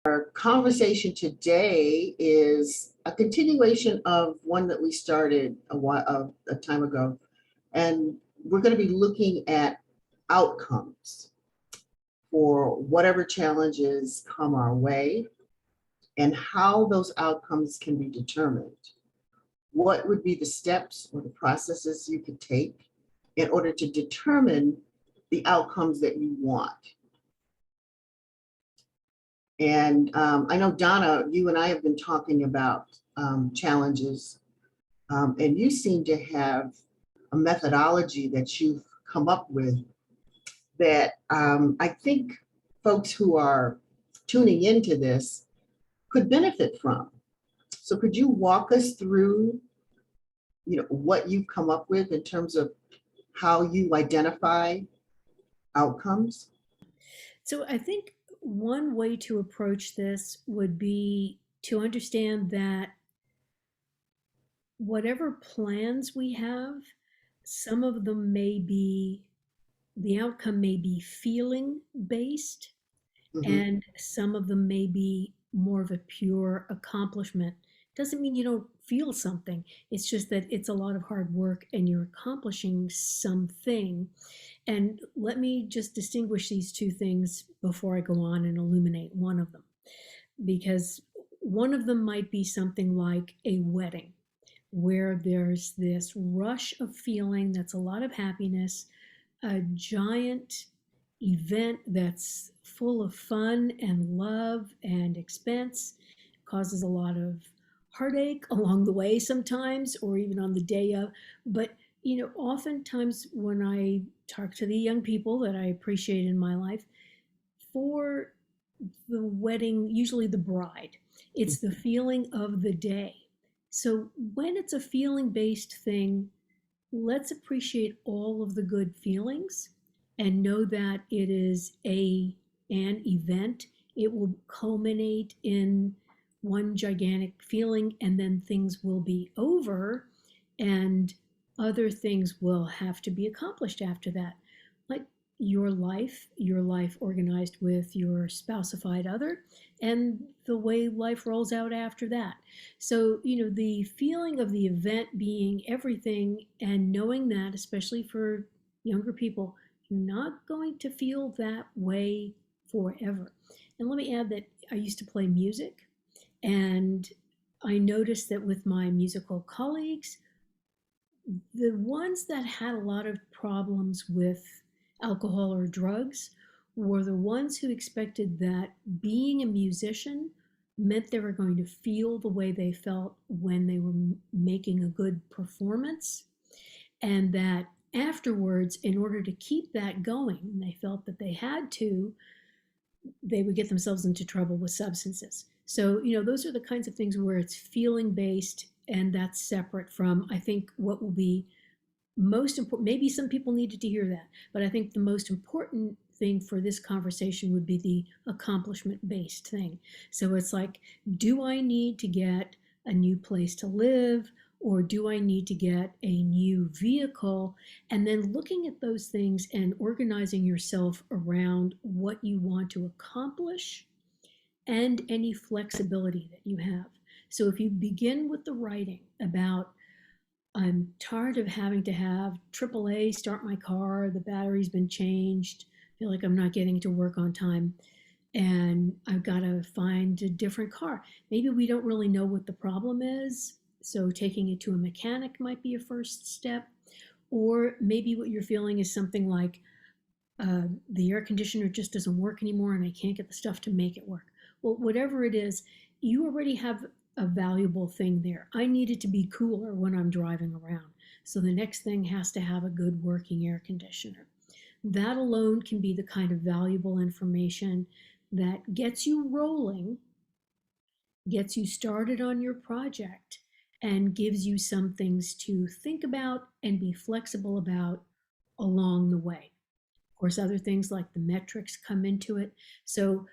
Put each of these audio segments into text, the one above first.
Our conversation today is a continuation of one that we started a time ago, and we're going to be looking at outcomes for whatever challenges come our way and how those outcomes can be determined. What would be the steps or the processes you could take in order to determine the outcomes that you want? And I know, Donna, you and I have been talking about challenges, and you seem to have a methodology that you've come up with that I think folks who are tuning into this could benefit from. So could you walk us through, what you've come up with in terms of how you identify outcomes? So I think one way to approach this would be to understand that whatever plans we have, some of them may be, the outcome may be feeling based, Mhm. and some of them may be more of a pure accomplishment. Doesn't mean you don't feel something. It's just that it's a lot of hard work and you're accomplishing something. And let me just distinguish these two things before I go on and illuminate one of them, because one of them might be something like a wedding, where there's this rush of feeling that's a lot of happiness, a giant event that's full of fun and love and expense, causes a lot of heartache along the way sometimes, or even on the day of. But, oftentimes when I talk to the young people that I appreciate in my life, for the wedding, usually the bride, it's the feeling of the day. So when it's a feeling based thing, let's appreciate all of the good feelings and know that it is an event. It will culminate in one gigantic feeling, and then things will be over and other things will have to be accomplished after that, like your life organized with your spouseified other, and the way life rolls out after that. So, the feeling of the event being everything, and knowing that, especially for younger people, you're not going to feel that way forever. And let me add that I used to play music, and I noticed that with my musical colleagues, the ones that had a lot of problems with alcohol or drugs were the ones who expected that being a musician meant they were going to feel the way they felt when they were making a good performance, and that afterwards, in order to keep that going, they felt that they had to, they would get themselves into trouble with substances. So, those are the kinds of things where it's feeling based, and that's separate from, I think, what will be most important. Maybe some people needed to hear that, but I think the most important thing for this conversation would be the accomplishment based thing. So it's like, do I need to get a new place to live, or do I need to get a new vehicle? And then looking at those things and organizing yourself around what you want to accomplish and any flexibility that you have. So if you begin with the writing about, I'm tired of having to have AAA start my car, the battery's been changed, feel like I'm not getting to work on time, and I've got to find a different car. Maybe we don't really know what the problem is, so taking it to a mechanic might be a first step. Or maybe what you're feeling is something like, the air conditioner just doesn't work anymore and I can't get the stuff to make it work. Well, whatever it is, you already have a valuable thing there. I need it to be cooler when I'm driving around. So the next thing has to have a good working air conditioner. That alone can be the kind of valuable information that gets you rolling, gets you started on your project, and gives you some things to think about and be flexible about along the way. Of course, other things like the metrics come into it. So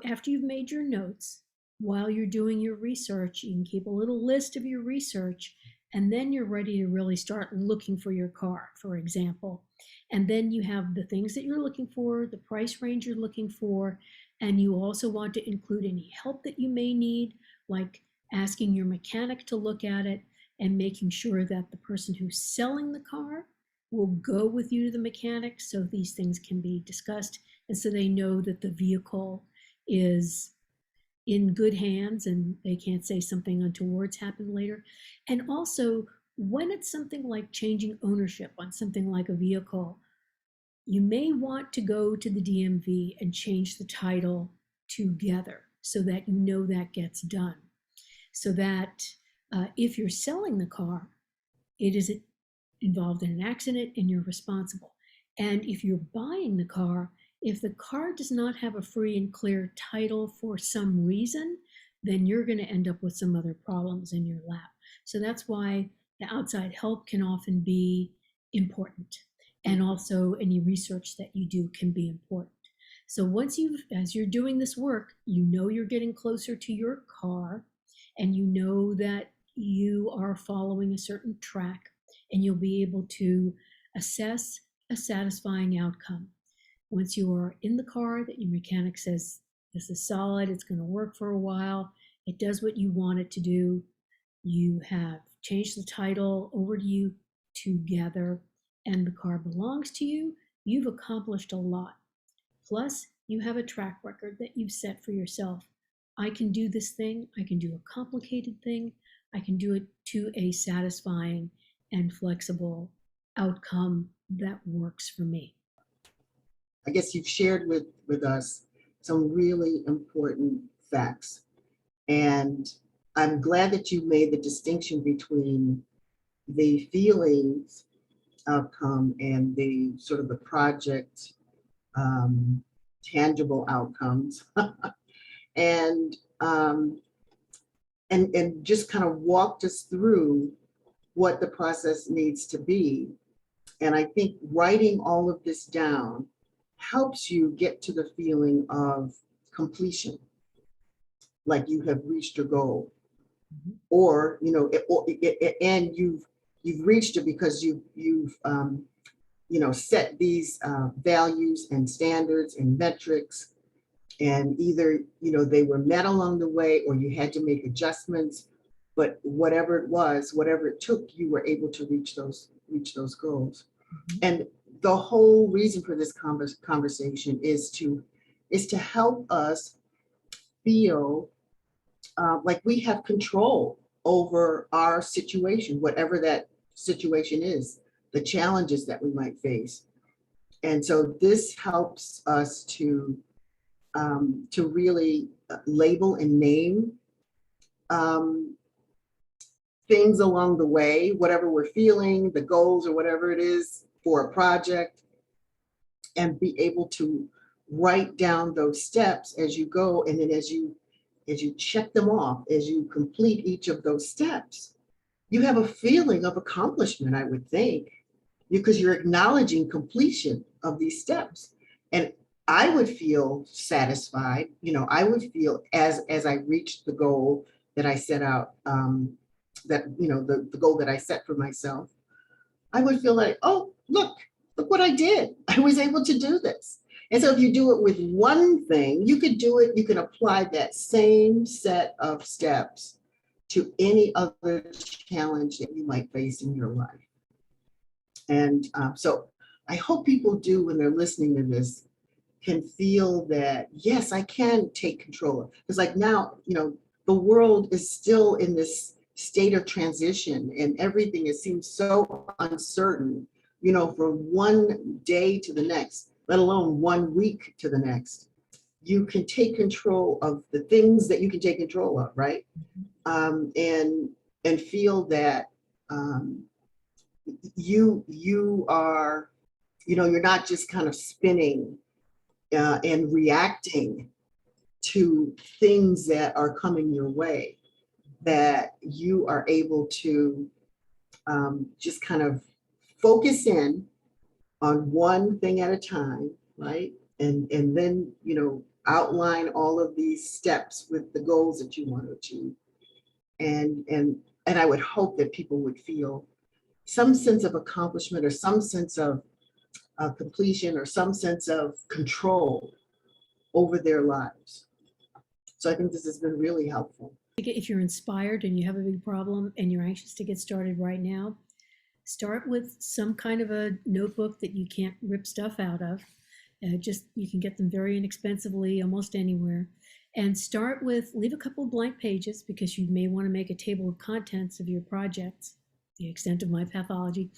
after you've made your notes, while you're doing your research, you can keep a little list of your research, and then you're ready to really start looking for your car, for example. And then you have the things that you're looking for, the price range you're looking for, And you also want to include any help that you may need, like asking your mechanic to look at it and making sure that the person who's selling the car will go with you to the mechanic so these things can be discussed and so they know that the vehicle is in good hands and they can't say something untoward's happened later. And also, when it's something like changing ownership on something like a vehicle, you may want to go to the DMV and change the title together so that you know that gets done. So that if you're selling the car, it is involved in an accident and you're responsible. And if you're buying the car, if the car does not have a free and clear title for some reason, then you're going to end up with some other problems in your lap. So that's why the outside help can often be important. And also any research that you do can be important. So once as you're doing this work, you know you're getting closer to your car and you know that you are following a certain track and you'll be able to assess a satisfying outcome. Once you are in the car, that your mechanic says, this is solid, it's going to work for a while, it does what you want it to do, you have changed the title over to you together, and the car belongs to you, you've accomplished a lot. Plus, you have a track record that you've set for yourself. I can do this thing, I can do a complicated thing, I can do it to a satisfying and flexible outcome that works for me. I guess you've shared with us some really important facts. And I'm glad that you made the distinction between the feelings outcome and the sort of the project tangible outcomes. and and just kind of walked us through what the process needs to be. And I think writing all of this down helps you get to the feeling of completion, like you have reached your goal, or and you've reached it because you've set these values and standards and metrics, and either they were met along the way or you had to make adjustments, but whatever it was, whatever it took, you were able to reach those goals. And the whole reason for this conversation is to help us feel like we have control over our situation, whatever that situation is, the challenges that we might face. And so this helps us to really label and name things along the way, whatever we're feeling, the goals or whatever it is for a project, and be able to write down those steps as you go. And then as you check them off, as you complete each of those steps, you have a feeling of accomplishment, I would think, because you're acknowledging completion of these steps. And I would feel satisfied, I would feel as I reached the goal that I set out, that, the goal that I set for myself, I would feel like, oh, look what I did. I was able to do this. And so if you do it with one thing, you can apply that same set of steps to any other challenge that you might face in your life. And so I hope people do, when they're listening to this, can feel that, yes, I can take control. Because like now, the world is still in this state of transition and everything, it seems so uncertain, from one day to the next, let alone 1 week to the next. You can take control of the things that you can take control of, right? And feel that you are, you're not just kind of spinning and reacting to things that are coming your way, that you are able to just kind of focus in on one thing at a time, right? And then, outline all of these steps with the goals that you want to achieve. And I would hope that people would feel some sense of accomplishment or some sense of completion or some sense of control over their lives. So I think this has been really helpful. If you're inspired and you have a big problem and you're anxious to get started right now, start with some kind of a notebook that you can't rip stuff out of. Just you can get them very inexpensively almost anywhere. And start with, leave a couple of blank pages because you may want to make a table of contents of your projects, the extent of my pathology,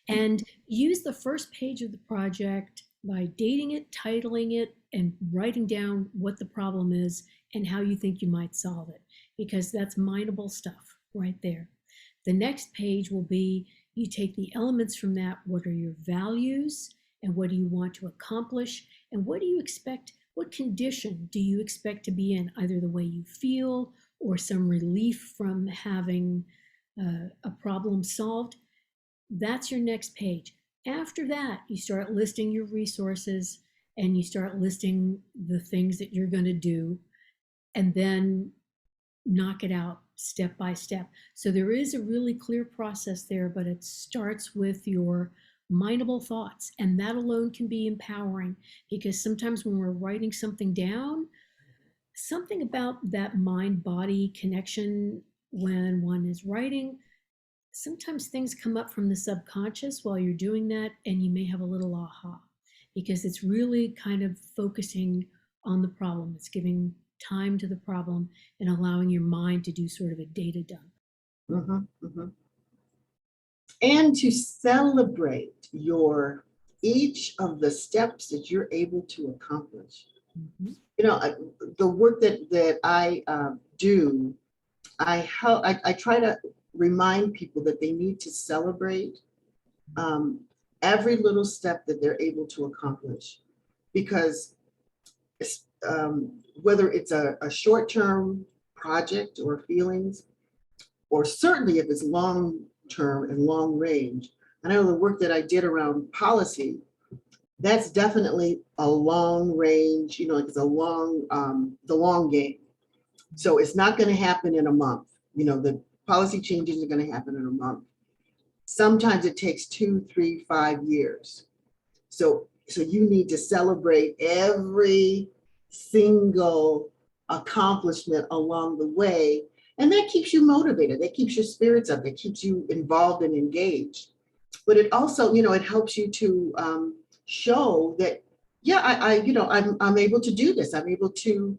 and use the first page of the project by dating it, titling it, and writing down what the problem is and how you think you might solve it, because that's mineable stuff right there. The next page will be, you take the elements from that. What are your values and what do you want to accomplish? And what do you expect? What condition do you expect to be in, either the way you feel or some relief from having a problem solved? That's your next page. After that, you start listing your resources and you start listing the things that you're going to do, and then knock it out step by step. So there is a really clear process there, but it starts with your mindable thoughts, and that alone can be empowering, because sometimes when we're writing something down, something about that mind-body connection when one is writing, sometimes things come up from the subconscious while you're doing that, and you may have a little aha, because it's really kind of focusing on the problem. It's giving time to the problem and allowing your mind to do sort of a data dump. And to celebrate each of the steps that you're able to accomplish. You know, the work that I do, I try to remind people that they need to celebrate every little step that they're able to accomplish, because whether it's a short-term project or feelings, or certainly if it's long-term and long range. I know the work that I did around policy, that's definitely a long range, you know, it's a the long game. So it's not going to happen in a month. You know, the policy changes are going to happen in a month. Sometimes it takes 2, 3, 5 years. So you need to celebrate every single accomplishment along the way. And that keeps you motivated. That keeps your spirits up. That keeps you involved and engaged. But it also, you know, it helps you to show that, yeah, I'm able to do this. I'm able to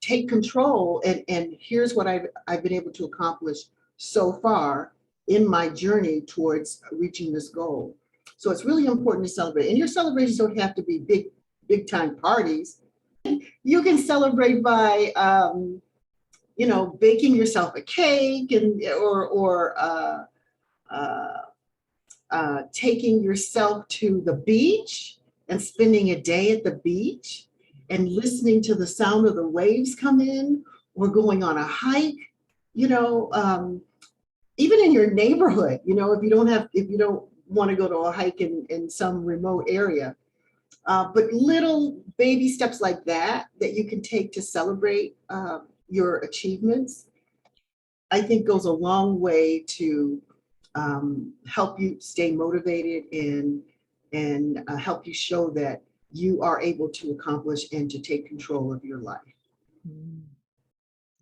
take control. And here's what I've been able to accomplish so far in my journey towards reaching this goal. So it's really important to celebrate. And your celebrations don't have to be big time parties. You can celebrate by, you know, baking yourself a cake, and or taking yourself to the beach and spending a day at the beach and listening to the sound of the waves come in, or going on a hike, you know, even in your neighborhood, you know, if you don't want to go to a hike in some remote area. But little baby steps like that you can take to celebrate your achievements, I think goes a long way to help you stay motivated and help you show that you are able to accomplish and to take control of your life.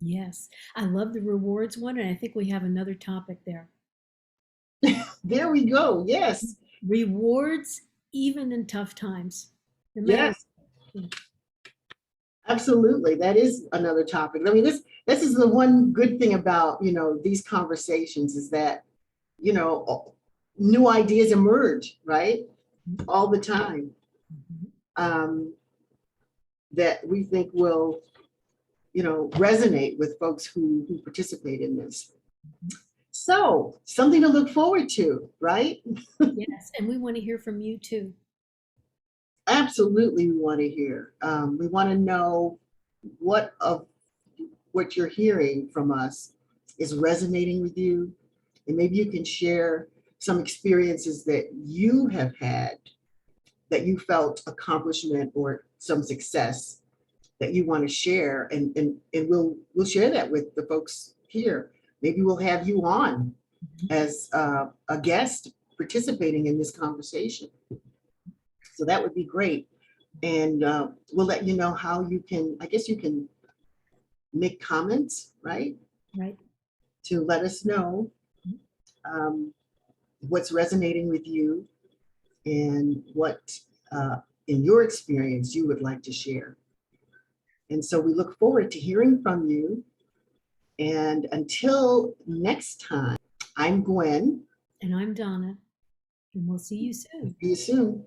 Yes, I love the rewards one, and I think we have another topic there. There we go. Yes. Rewards even in tough times. Yes. Absolutely. That is another topic. I mean, this is the one good thing about, you know, these conversations is that, you know, new ideas emerge, right? All the time. That we think will, you know, resonate with folks who participate in this. So something to look forward to, right? Yes, and we want to hear from you too. Absolutely, we want to hear. We want to know what you're hearing from us is resonating with you, and maybe you can share some experiences that you have had that you felt accomplishment or some success that you want to share, and we'll share that with the folks here. Maybe we'll have you on as a guest participating in this conversation. So that would be great. And we'll let you know how you can, I guess you can make comments, right? Right. To let us know what's resonating with you and what, in your experience, you would like to share. And so we look forward to hearing from you. And until next time, I'm Gwen. And I'm Donna, and we'll see you soon. See you soon.